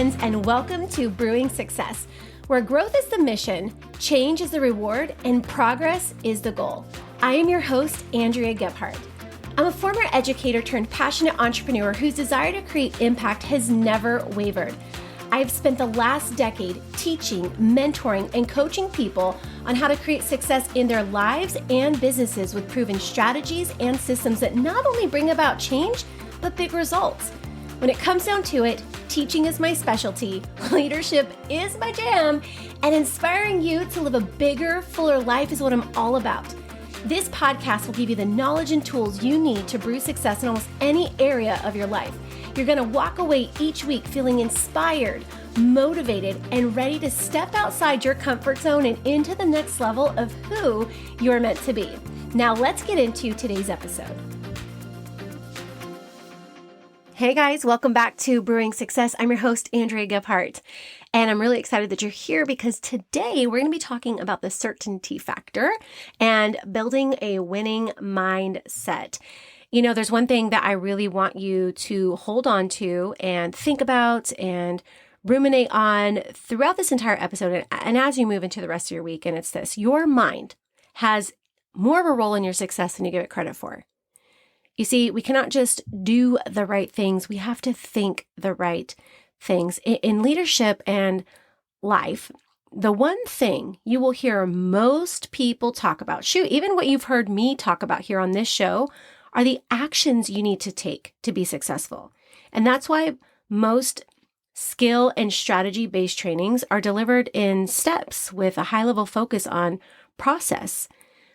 friends, and welcome to Brewing Success, where growth is the mission, change is the reward, and progress is the goal. I am your host, Andrea Gebhardt. I'm a former educator turned passionate entrepreneur whose desire to create impact has never wavered. I have spent the last decade teaching, mentoring, and coaching people on how to create success in their lives and businesses with proven strategies and systems that not only bring about change, but big results. When it comes down to it, teaching is my specialty, leadership is my jam, and inspiring you to live a bigger, fuller life is what I'm all about. This podcast will give you the knowledge and tools you need to brew success in almost any area of your life. You're going to walk away each week feeling inspired, motivated, and ready to step outside your comfort zone and into the next level of who you're meant to be. Now let's get into today's episode. Hey guys, welcome back to Brewing Success. I'm your host, Andrea Gebhardt, and I'm really excited that you're here because today we're going to be talking about the certainty factor and building a winning mindset. You know, there's one thing that I really want you to hold on to and think about and ruminate on throughout this entire episode and as you move into the rest of your week, and it's this: your mind has more of a role in your success than you give it credit for. You see, we cannot just do the right things. We have to think the right things. In leadership and life, the one thing you will hear most people talk about, even what you've heard me talk about here on this show, are the actions you need to take to be successful. And that's why most skill and strategy-based trainings are delivered in steps with a high-level focus on process.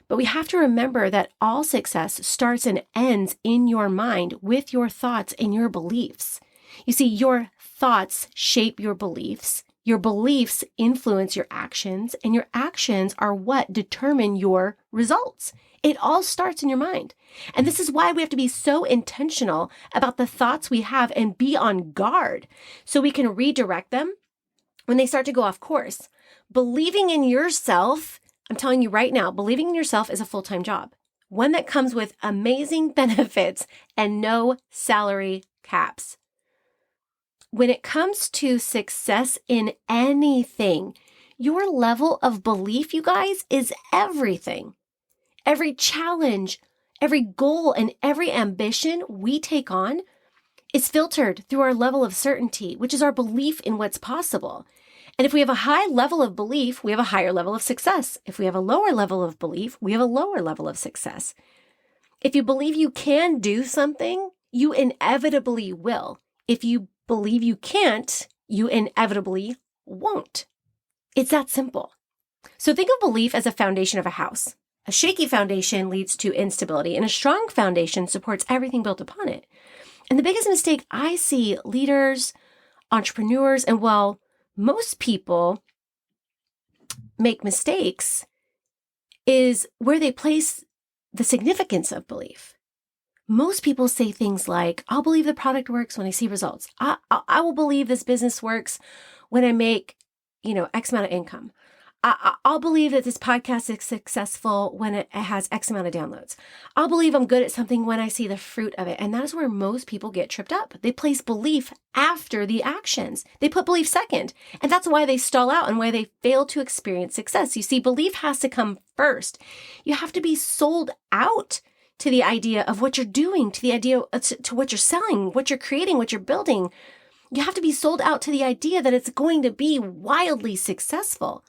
But we have to remember that all success starts and ends in your mind with your thoughts and your beliefs. You see, your thoughts shape your beliefs influence your actions, and your actions are what determine your results. It all starts in your mind. And this is why we have to be so intentional about the thoughts we have and be on guard so we can redirect them when they start to go off course. Believing in yourself, I'm telling you right now, believing in yourself is a full-time job, one that comes with amazing benefits and no salary caps. When it comes to success in anything, your level of belief, you guys, is everything. Every challenge, every goal, and every ambition we take on is filtered through our level of certainty, which is our belief in what's possible. And if we have a high level of belief, we have a higher level of success. If we have a lower level of belief, we have a lower level of success. If you believe you can do something, you inevitably will. If you believe you can't, you inevitably won't. It's that simple. So think of belief as a foundation of a house. A shaky foundation leads to instability, and a strong foundation supports everything built upon it. And the biggest mistake I see leaders, entrepreneurs, and most people make mistakes is where they place the significance of belief. Most people say things like, I'll believe the product works when I see results. I will believe this business works when I make, X amount of income. I'll believe that this podcast is successful when it has X amount of downloads. I'll believe I'm good at something when I see the fruit of it. And that is where most people get tripped up. They place belief after the actions. They put belief second. And that's why they stall out and why they fail to experience success. You see, belief has to come first. You have to be sold out to the idea of what you're doing, to the idea to what you're selling, what you're creating, what you're building. You have to be sold out to the idea that it's going to be wildly successful.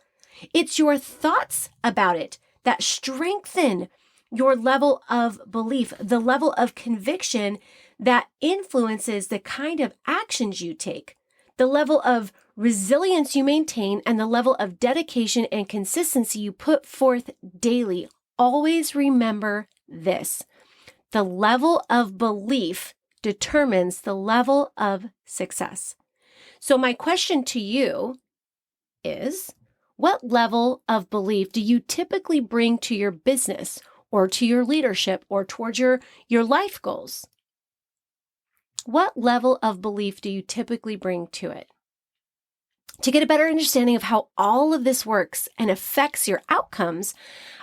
It's your thoughts about it that strengthen your level of belief, the level of conviction that influences the kind of actions you take, the level of resilience you maintain, and the level of dedication and consistency you put forth daily. Always remember this: the level of belief determines the level of success. So my question to you is, what level of belief do you typically bring to your business or to your leadership or towards your life goals? What level of belief do you typically bring to it? To get a better understanding of how all of this works and affects your outcomes,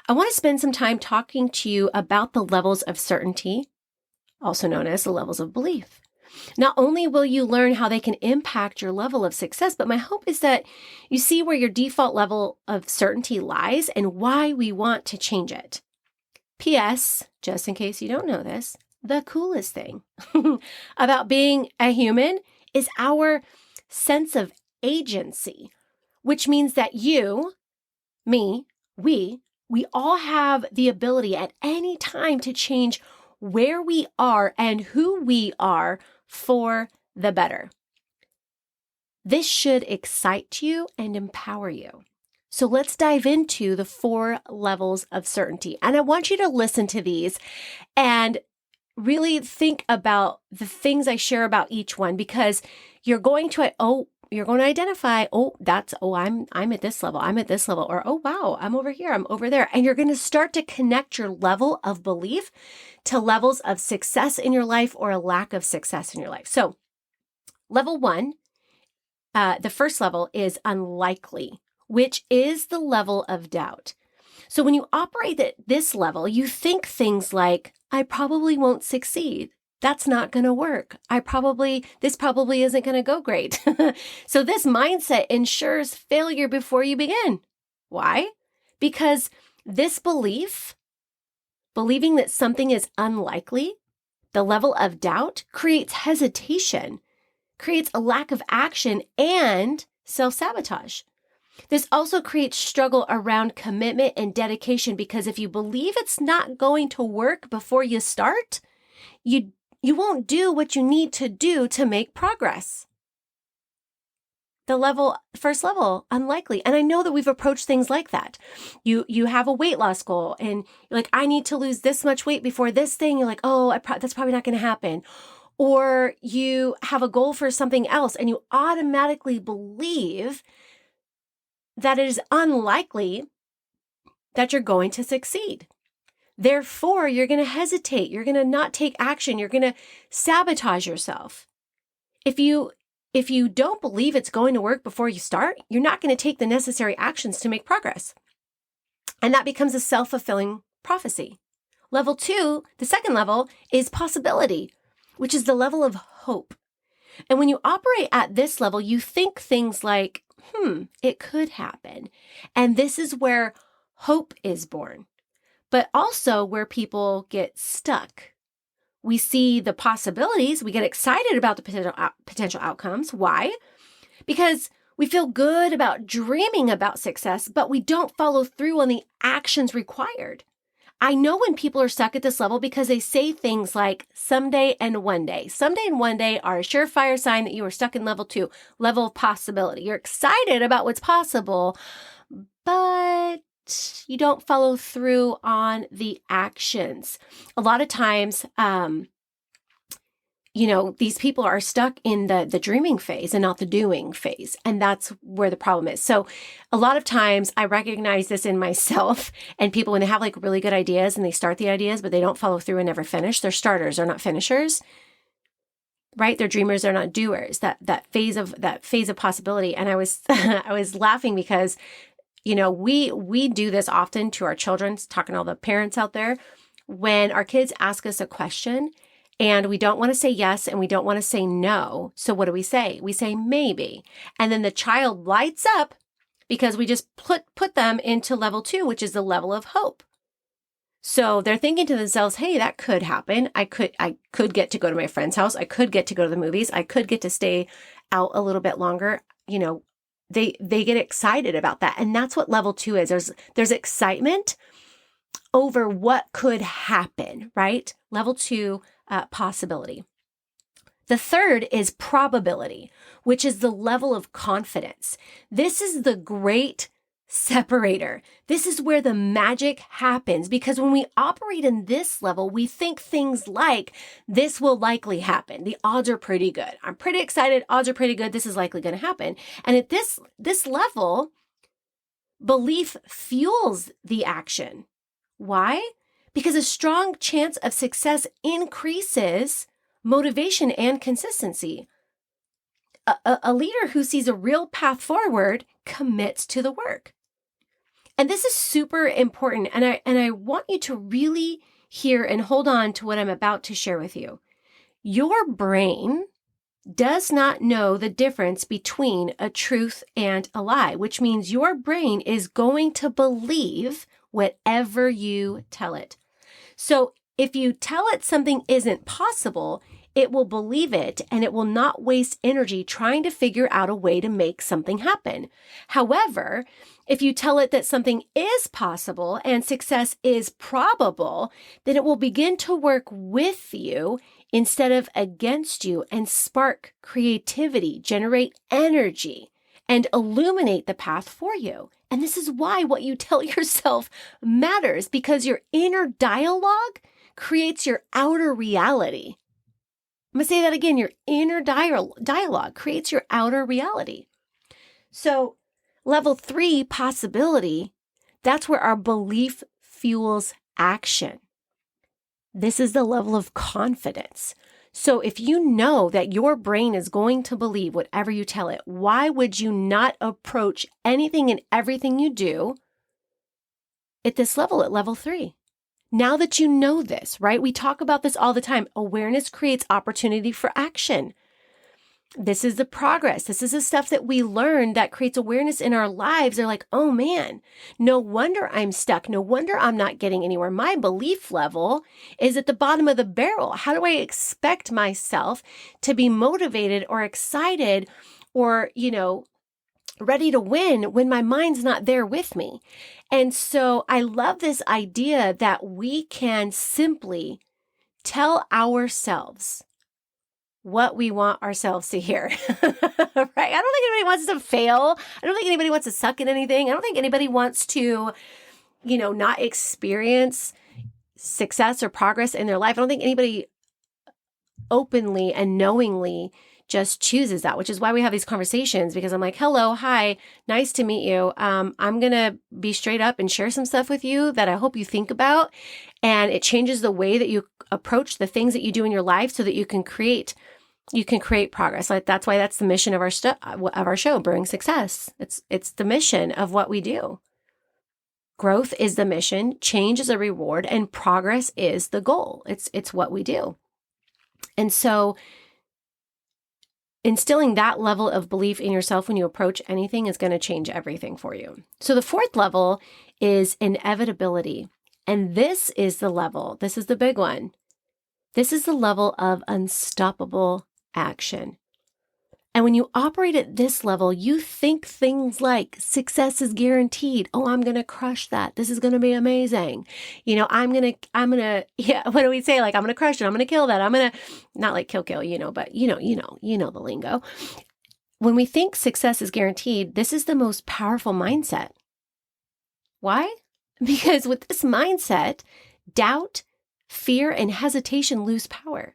I want to spend some time talking to you about the levels of certainty, also known as the levels of belief. Not only will you learn how they can impact your level of success, but my hope is that you see where your default level of certainty lies and why we want to change it. P.S., just in case you don't know this, the coolest thing about being a human is our sense of agency, which means that you, me, we all have the ability at any time to change where we are and who we are for the better. This should excite you and empower you. So let's dive into the 4 levels of certainty. And I want you to listen to these and really think about the things I share about each one, because you're going to identify, I'm at this level, I'm at this level, or, oh, wow, I'm over here, I'm over there. And you're going to start to connect your level of belief to levels of success in your life or a lack of success in your life. So level 1, the first level is unlikely, which is the level of doubt. So when you operate at this level, you think things like, I probably won't succeed. That's not going to work. This probably isn't going to go great. So this mindset ensures failure before you begin. Why? Because this believing that something is unlikely, the level of doubt, creates hesitation, creates a lack of action, and self-sabotage. This also creates struggle around commitment and dedication, because if you believe it's not going to work before you start, you won't do what you need to do to make progress. First level, unlikely. And I know that we've approached things like that. You have a weight loss goal and you're like, I need to lose this much weight before this thing. You're like, oh, that's probably not going to happen. Or you have a goal for something else and you automatically believe that it is unlikely that you're going to succeed. Therefore, you're going to hesitate. You're going to not take action. You're going to sabotage yourself. If you don't believe it's going to work before you start, you're not going to take the necessary actions to make progress. And that becomes a self-fulfilling prophecy. Level 2, the second level, is possibility, which is the level of hope. And when you operate at this level, you think things like, it could happen. And this is where hope is born, but also where people get stuck. We see the possibilities. We get excited about the potential outcomes. Why? Because we feel good about dreaming about success, but we don't follow through on the actions required. I know when people are stuck at this level because they say things like someday and one day. Someday and one day are a surefire sign that you are stuck in level 2, level of possibility. You're excited about what's possible, but you don't follow through on the actions. A lot of times, these people are stuck in the dreaming phase and not the doing phase. And that's where the problem is. So a lot of times I recognize this in myself and people, when they have like really good ideas and they start the ideas, but they don't follow through and never finish. They're starters, they're not finishers, right? They're dreamers, they're not doers. That phase of possibility. And I was, I was laughing because, we do this often to our children, talking to all the parents out there, when our kids ask us a question and we don't want to say yes and we don't want to say no. So what do we say? We say maybe. And then the child lights up because we just put them into level 2, which is the level of hope. So they're thinking to themselves, hey, that could happen. I could get to go to my friend's house. I could get to go to the movies. I could get to stay out a little bit longer. They get excited about that. And that's what level 2 is. There's excitement over what could happen, right? Level 2, possibility. The third is probability, which is the level of confidence. This is the great separator. This is where the magic happens, because when we operate in this level, we think things like, this will likely happen. The odds are pretty good. I'm pretty excited. Odds are pretty good. This is likely going to happen. And at this level, belief fuels the action. Why? Because a strong chance of success increases motivation and consistency. A leader who sees a real path forward commits to the work. And this is super important. And I want you to really hear and hold on to what I'm about to share with you. Your brain does not know the difference between a truth and a lie, which means your brain is going to believe whatever you tell it. So if you tell it something isn't possible, it will believe it and it will not waste energy trying to figure out a way to make something happen. However, if you tell it that something is possible and success is probable, then it will begin to work with you instead of against you and spark creativity, generate energy, and illuminate the path for you. And this is why what you tell yourself matters, because your inner dialogue creates your outer reality. I'm going to say that again. Your inner dialogue creates your outer reality. So level 3, possibility, that's where our belief fuels action. This is the level of confidence. So if you know that your brain is going to believe whatever you tell it, why would you not approach anything and everything you do at this level, at level 3? Now that you know this, right? We talk about this all the time. Awareness creates opportunity for action. This is the progress. This is the stuff that we learn that creates awareness in our lives. They're like, oh man, no wonder I'm stuck. No wonder I'm not getting anywhere. My belief level is at the bottom of the barrel. How do I expect myself to be motivated or excited or, ready to win when my mind's not there with me? And so I love this idea that we can simply tell ourselves what we want ourselves to hear, right? I don't think anybody wants to fail. I don't think anybody wants to suck at anything. I don't think anybody wants to, not experience success or progress in their life. I don't think anybody openly and knowingly just chooses that, which is why we have these conversations, because I'm like, hello, hi, nice to meet you. I'm going to be straight up and share some stuff with you that I hope you think about. And it changes the way that you approach the things that you do in your life so that you can create progress. Like that's why that's the mission of our show, Brewing Success. It's the mission of what we do. Growth is the mission, change is a reward, and progress is the goal. It's what we do. And so instilling that level of belief in yourself when you approach anything is going to change everything for you. So the 4th level is inevitability. And this is the big one. This is the level of unstoppable action. And when you operate at this level, you think things like success is guaranteed. Oh, I'm going to crush that. This is going to be amazing. I'm going to, what do we say? Like, I'm going to crush it. I'm going to kill that. I'm going to, not like kill, but you know the lingo. When we think success is guaranteed, this is the most powerful mindset. Why? Because with this mindset, doubt, fear, and hesitation lose power.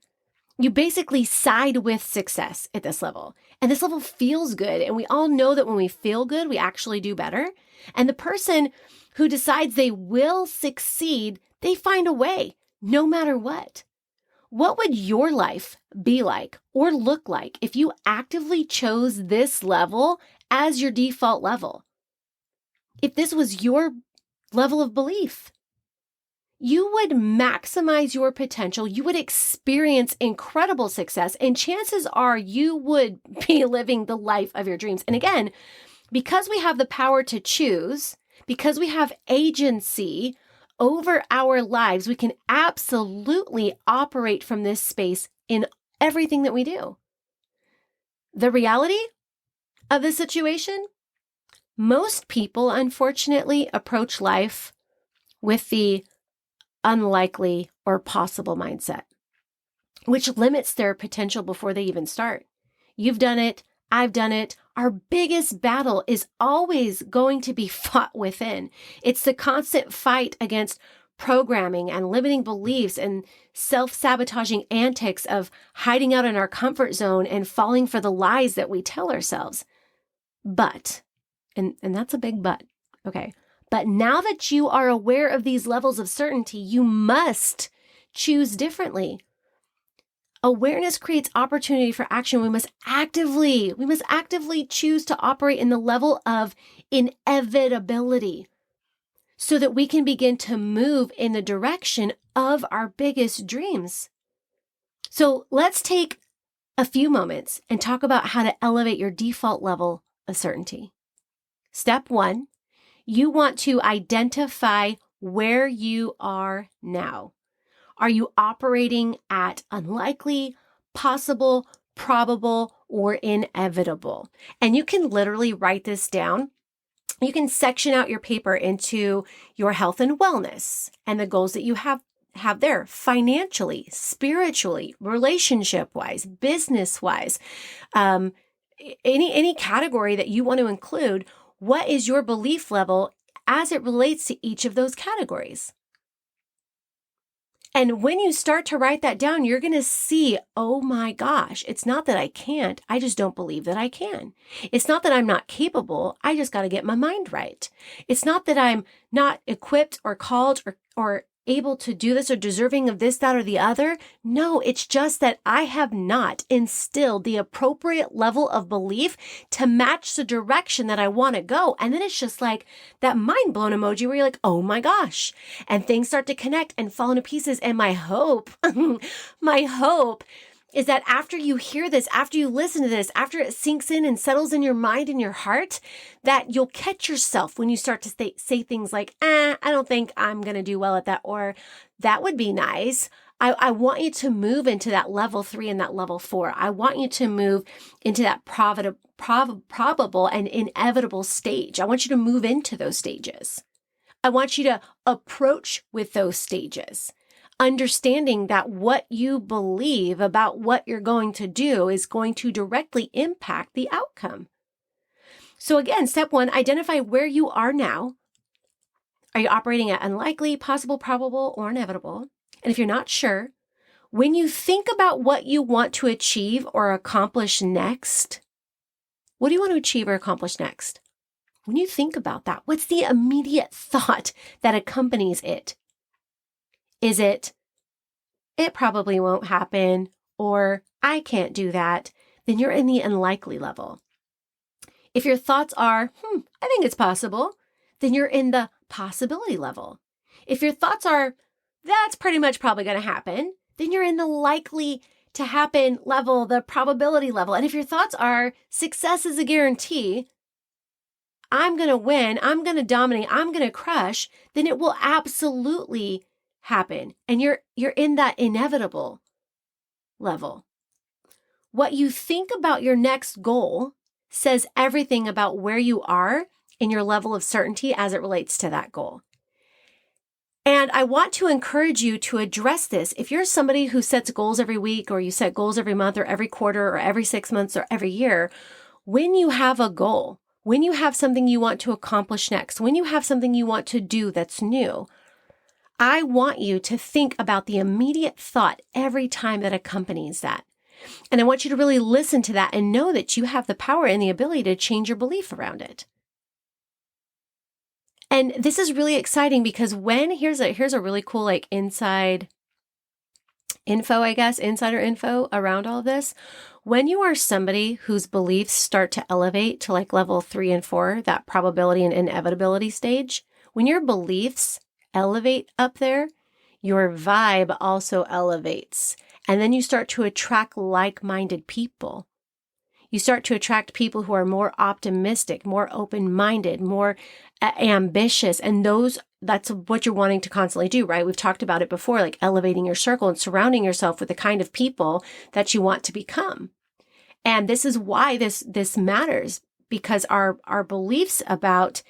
You basically side with success at this level. And this level feels good. And we all know that when we feel good, we actually do better. And the person who decides they will succeed, they find a way, no matter what. What would your life be like or look like if you actively chose this level as your default level? If this was your level of belief, you would maximize your potential. You would experience incredible success, and chances are you would be living the life of your dreams. And again, because we have the power to choose, because we have agency over our lives, we can absolutely operate from this space in everything that we do. The reality of the situation, most people, unfortunately, approach life with the unlikely or possible mindset, which limits their potential before they even start. You've done it. I've done it. Our biggest battle is always going to be fought within. It's the constant fight against programming and limiting beliefs and self-sabotaging antics of hiding out in our comfort zone and falling for the lies that we tell ourselves. But, and that's a big but, okay? But now that you are aware of these levels of certainty, you must choose differently. Awareness creates opportunity for action. We must actively choose to operate in the level of inevitability so that we can begin to move in the direction of our biggest dreams. So let's take a few moments and talk about how to elevate your default level of certainty. Step 1, you want to identify where you are now. Are you operating at unlikely, possible, probable, or inevitable? And you can literally write this down. You can section out your paper into your health and wellness and the goals that you have there, financially, spiritually, relationship-wise, business-wise, any category that you want to include. What is your belief level as it relates to each of those categories? And when you start to write that down, you're going to see, oh my gosh, it's not that I can't. I just don't believe that I can. It's not that I'm not capable. I just got to get my mind right. It's not that I'm not equipped or called or able to do this or deserving of this, that, or the other. No, it's just that I have not instilled the appropriate level of belief to match the direction that I want to go. And then it's just like that mind blown emoji where you're like, oh my gosh, and things start to connect and fall into pieces. And my hope, my hope is that after you hear this, after you listen to this, after it sinks in and settles in your mind and your heart, that you'll catch yourself when you start to say things like, I don't think I'm going to do well at that, or that would be nice. I want you to move into that level 3 and that level 4. I want you to move into that probable and inevitable stage. I want you to move into those stages. I want you to approach with those stages, understanding that what you believe about what you're going to do is going to directly impact the outcome. So again, step 1, identify where you are now. Are you operating at unlikely, possible, probable, or inevitable? And if you're not sure, when you think about what you want to achieve or accomplish next, what do you want to achieve or accomplish next? When you think about that, what's the immediate thought that accompanies it? Is it probably won't happen, or I can't do that? Then you're in the unlikely level. If your thoughts are, I think it's possible, then you're in the possibility level. If your thoughts are, that's pretty much probably going to happen, then you're in the likely to happen level, the probability level. And if your thoughts are, success is a guarantee, I'm going to win, I'm going to dominate, I'm going to crush, then it will absolutely happen. And you're in that inevitable level. What you think about your next goal says everything about where you are in your level of certainty as it relates to that goal. And I want to encourage you to address this. If you're somebody who sets goals every week, or you set goals every month or every quarter or every 6 months or every year, when you have a goal, when you have something you want to accomplish next, when you have something you want to do that's new, I want you to think about the immediate thought every time that accompanies that. And I want you to really listen to that and know that you have the power and the ability to change your belief around it. And this is really exciting because here's a really cool insider info around all of this. When you are somebody whose beliefs start to elevate to level 3 and 4, that probability and inevitability stage, when your beliefs elevate up there, your vibe also elevates. And then you start to attract like-minded people. You start to attract people who are more optimistic, more open-minded, more ambitious. And that's what you're wanting to constantly do, right? We've talked about it before, elevating your circle and surrounding yourself with the kind of people that you want to become. And this is why this matters, because our beliefs about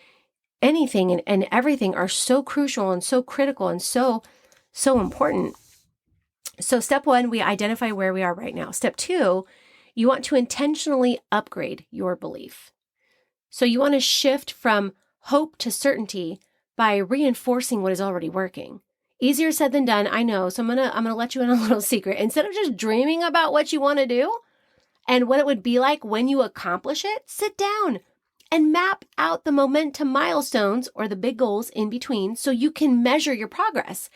anything and everything are so crucial and so critical and so important. So step 1, we identify where we are right now. Step 2, you want to intentionally upgrade your belief. So you want to shift from hope to certainty by reinforcing what is already working. Easier said than done, I know. So I'm gonna let you in a little secret. Instead of just dreaming about what you want to do and what it would be like when you accomplish it, sit down and map out the momentum milestones or the big goals in between so you can measure your progress.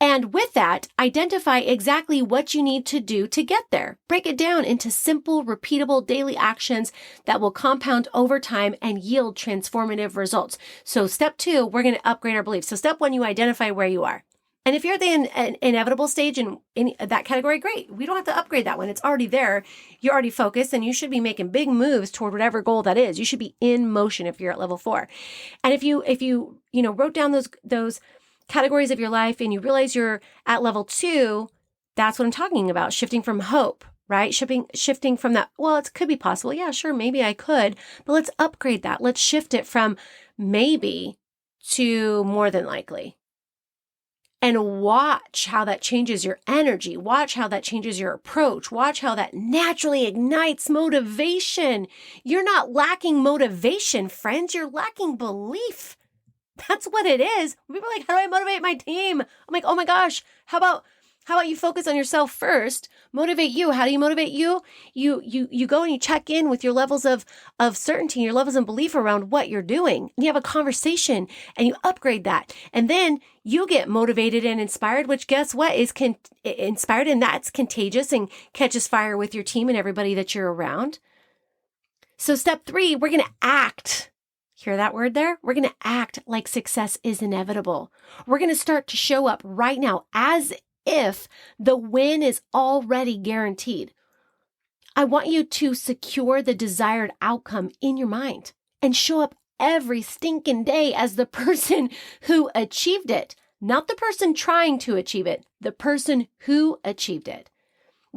And with that, identify exactly what you need to do to get there. Break it down into simple, repeatable daily actions that will compound over time and yield transformative results. So step 2, we're going to upgrade our beliefs. So step 1, you identify where you are. And if you're at the inevitable stage in that category, great. We don't have to upgrade that one. It's already there. You're already focused, and you should be making big moves toward whatever goal that is. You should be in motion if you're at level 4. And if you wrote down those categories of your life and you realize you're at level 2, that's what I'm talking about. Shifting from hope, right? Shifting from that, well, it could be possible. Yeah, sure, maybe I could, but let's upgrade that. Let's shift it from maybe to more than likely. And watch how that changes your energy. Watch how that changes your approach. Watch how that naturally ignites motivation. You're not lacking motivation, friends. You're lacking belief. That's what it is. People are like, how do I motivate my team? I'm like, oh my gosh, how about you focus on yourself first? Motivate you. How do you motivate you? You go and you check in with your levels of certainty, your levels of belief around what you're doing. And you have a conversation and you upgrade that. And then you get motivated and inspired, which guess what is inspired, and that's contagious and catches fire with your team and everybody that you're around. So step 3, we're going to act. Hear that word there? We're going to act like success is inevitable. We're going to start to show up right now as if the win is already guaranteed. I want you to secure the desired outcome in your mind and show up every stinking day as the person who achieved it, not the person trying to achieve it, the person who achieved it.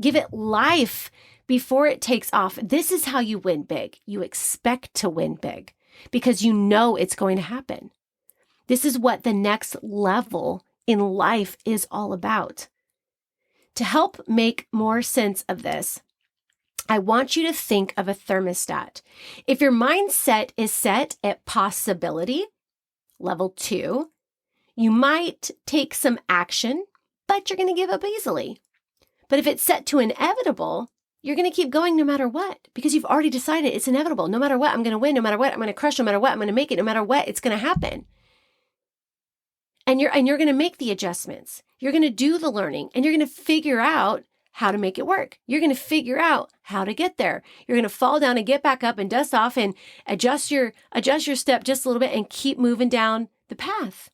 Give it life before it takes off. This is how you win big. You expect to win big because you know it's going to happen. This is what the next level in life is all about. To help make more sense of this, I want you to think of a thermostat. If your mindset is set at possibility, level 2, you might take some action, but you're going to give up easily. But if it's set to inevitable, you're going to keep going no matter what, because you've already decided it's inevitable. No matter what, I'm going to win. No matter what, I'm going to crush. No matter what, I'm going to make it. No matter what, it's going to happen. And you're going to make the adjustments. You're going to do the learning, and you're going to figure out how to make it work. You're going to figure out how to get there. You're going to fall down and get back up and dust off and adjust your step just a little bit and keep moving down the path.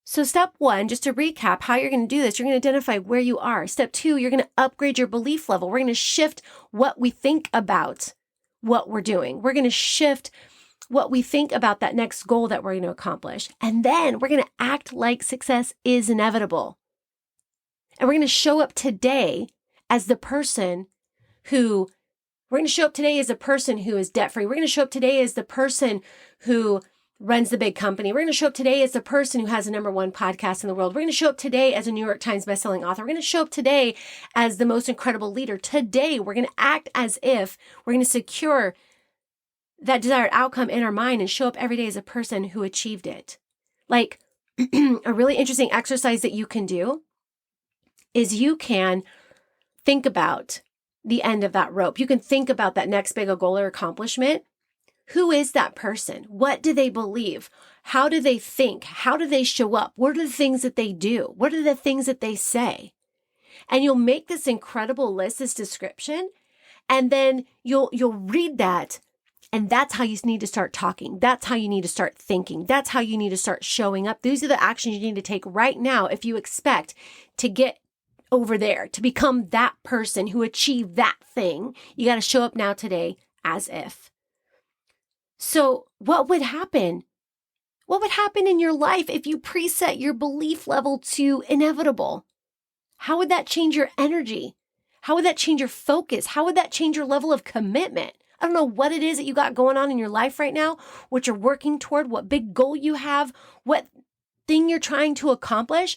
So step 1, just to recap how you're going to do this, you're going to identify where you are. Step 2, you're going to upgrade your belief level. We're going to shift what we think about what we're doing. We're going to shift what we think about that next goal that we're going to accomplish. And then we're going to act like success is inevitable. And we're going to show up today as the person who, we're going to show up today as the person who is debt-free. We're going to show up today as the person who runs the big company. We're going to show up today as the person who has the #1 podcast in the world. We're going to show up today as a New York Times bestselling author. We're going to show up today as the most incredible leader. Today, we're going to act as if we're going to secure that desired outcome in our mind and show up every day as a person who achieved it. Like a really interesting exercise that you can do is you can think about the end of that rope. You can think about that next big goal or accomplishment. Who is that person? What do they believe? How do they think? How do they show up? What are the things that they do? What are the things that they say? And you'll make this incredible list, this description, and then you'll read that. And that's how you need to start talking. That's how you need to start thinking. That's how you need to start showing up. These are the actions you need to take right now if you expect to get over there, to become that person who achieved that thing. You got to show up now today as if. So what would happen? What would happen in your life if you preset your belief level to inevitable? How would that change your energy? How would that change your focus? How would that change your level of commitment? I don't know what it is that you got going on in your life right now, what you're working toward, what big goal you have, what thing you're trying to accomplish.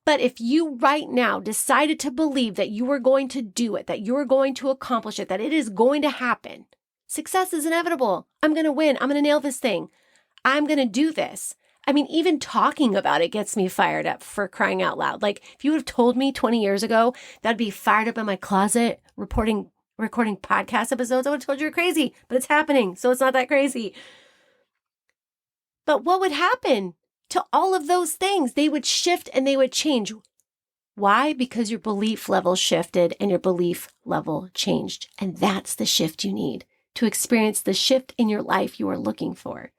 But if you right now decided to believe that you are going to do it, that you are going to accomplish it, that it is going to happen, success is inevitable. I'm going to win. I'm going to nail this thing. I'm going to do this. I mean, even talking about it gets me fired up, for crying out loud. Like if you would have told me 20 years ago that I'd be fired up in my closet recording podcast episodes, I would have told you you're crazy, but it's happening. So it's not that crazy. But what would happen to all of those things? They would shift and they would change. Why? Because your belief level shifted and your belief level changed. And that's the shift you need to experience the shift in your life you are looking for.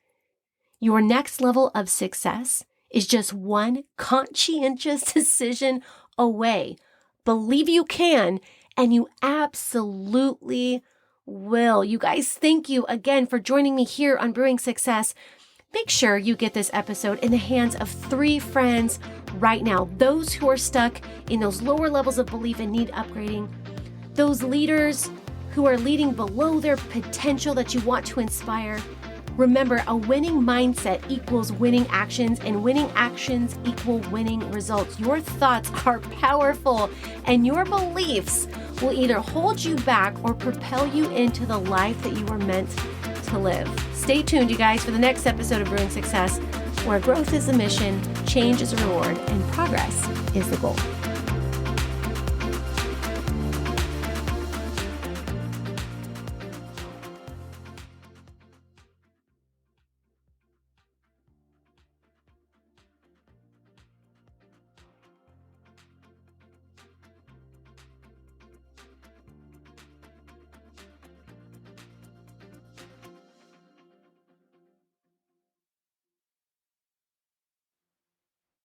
Your next level of success is just one conscientious decision away. Believe you can, and you absolutely will. You guys, thank you again for joining me here on Brewing Success. Make sure you get this episode in the hands of 3 friends right now. Those who are stuck in those lower levels of belief and need upgrading. Those leaders who are leading below their potential that you want to inspire. Remember, a winning mindset equals winning actions, and winning actions equal winning results. Your thoughts are powerful, and your beliefs will either hold you back or propel you into the life that you were meant to live. Stay tuned, you guys, for the next episode of Brewing Success, where growth is the mission, change is a reward, and progress is the goal.